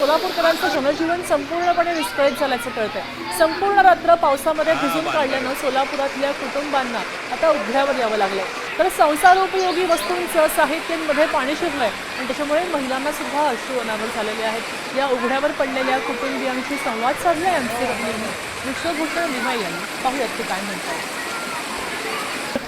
सोलापूरकरांचं जनजीवन संपूर्णपणे विस्कळीत झाल्याचं कळतंय। संपूर्ण रात्र पावसामध्ये भिजून काढल्यानं सोलापुरातल्या कुटुंबांना आता उघड्यावर यावं लागलंय। तर संसारोपयोगी वस्तूंचं साहित्यांमध्ये पाणी शिरलंय आणि त्याच्यामुळे महिलांना सुद्धा अश्रू अनावर झालेले आहेत। या उघड्यावर पडलेल्या कुटुंबियांशी संवाद साधलाय आमचे प्रतिनिधी विश्वभूषण निमाई यांनी। पाहूयात ते काय म्हणतात।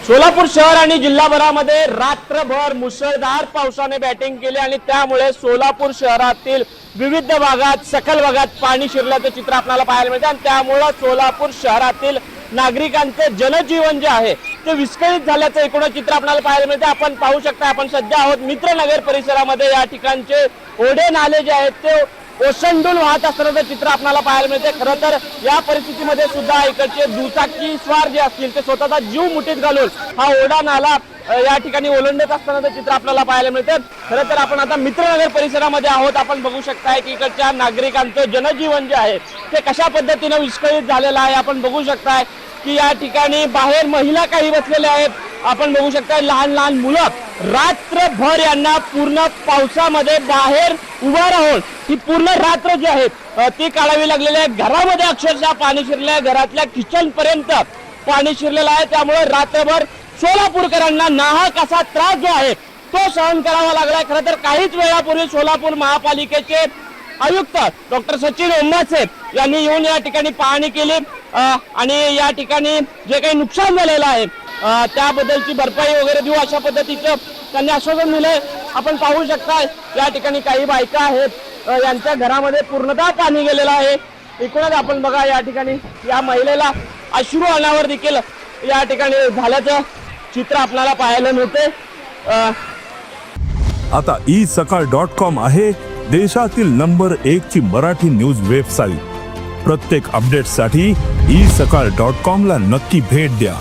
सोलापूर शहर आणि जिल्हाभरामध्ये रात्रभर मुसळधार पावसाने बॅटिंग केली आणि त्यामुळे सोलापूर शहरातील विविध भागात सखल भागात पाणी शिरल्याचं चित्र आपल्याला पाहायला मिळते आणि त्यामुळे सोलापूर शहरातील नागरिकांचे जनजीवन जे आहे ते विस्कळीत झाल्याचं एकूण चित्र आपल्याला पाहायला मिळते। आपण पाहू शकता, आपण सध्या आहोत मित्रनगर परिसरामध्ये। या ठिकाणचे ओढे नाले जे आहेत ते ओसंडून वाहत असल्याचं चित्र आपल्याला पाहायला मिळते। खरं तर या परिस्थितीमध्ये सुद्धा इकडचे दुचाकी स्वार जे असतील ते स्वतःचा जीव मुठीत घालून हा ओढा नाला या ठिकाणी ओलांडत असतानाचं चित्र आपल्याला पाहायला मिळते। खरं तर आपण आता मित्रनगर परिसरामध्ये आहोत। आपण बघू शकताय की इकडच्या नागरिकांचं जनजीवन जे आहे ते कशा पद्धतीने विस्कळीत झालेलं आहे। आपण बघू शकताय की या ठिकाणी बाहेर महिला काही बसलेल्या आहेत। आपण बघू शकताय लहान लहान मुलं रात्रभर यांना पूर्ण पावसामध्ये बाहेर उभा राहून ही पूर्ण रात्र जी आहे ती काढावी लागलेली आहे। घरामध्ये अक्षरशः पाणी शिरले आहे, घरातल्या किचन पर्यंत पाणी शिरलेलं आहे। त्यामुळे रात्रभर सोलापूरकरांना नाहक असा त्रास जो आहे तो सहन करावा लागलाय। खरं तर काहीच वेळापूर्वी सोलापूर महापालिकेचे आयुक्त डॉक्टर सचिन ओंबासे यांनी येऊन या ठिकाणी पाहणी केली आणि या ठिकाणी जे काही नुकसान झालेलं आहे त्याबद्दलची भरपाई वगैरे देऊ अशा पद्धतीचं त्यांनी आश्वासन दिलंय। आपण पाहू शकता या ठिकाणी काही बायका आहेत, यांच्या घरामध्ये पूर्णतः पाणी गेलेलं आहे। एकूणच आपण बघा या ठिकाणी या महिलेला अश्रू अनावर देखील या ठिकाणी झाल्याचं चित्र आपल्याला पाहायला मिळते। आता isakal.com आहे देशातील नंबर 1 ची मराठी न्यूज वेबसाईट। प्रत्येक अपडेटसाठी isakal.com ला नक्की भेट द्या।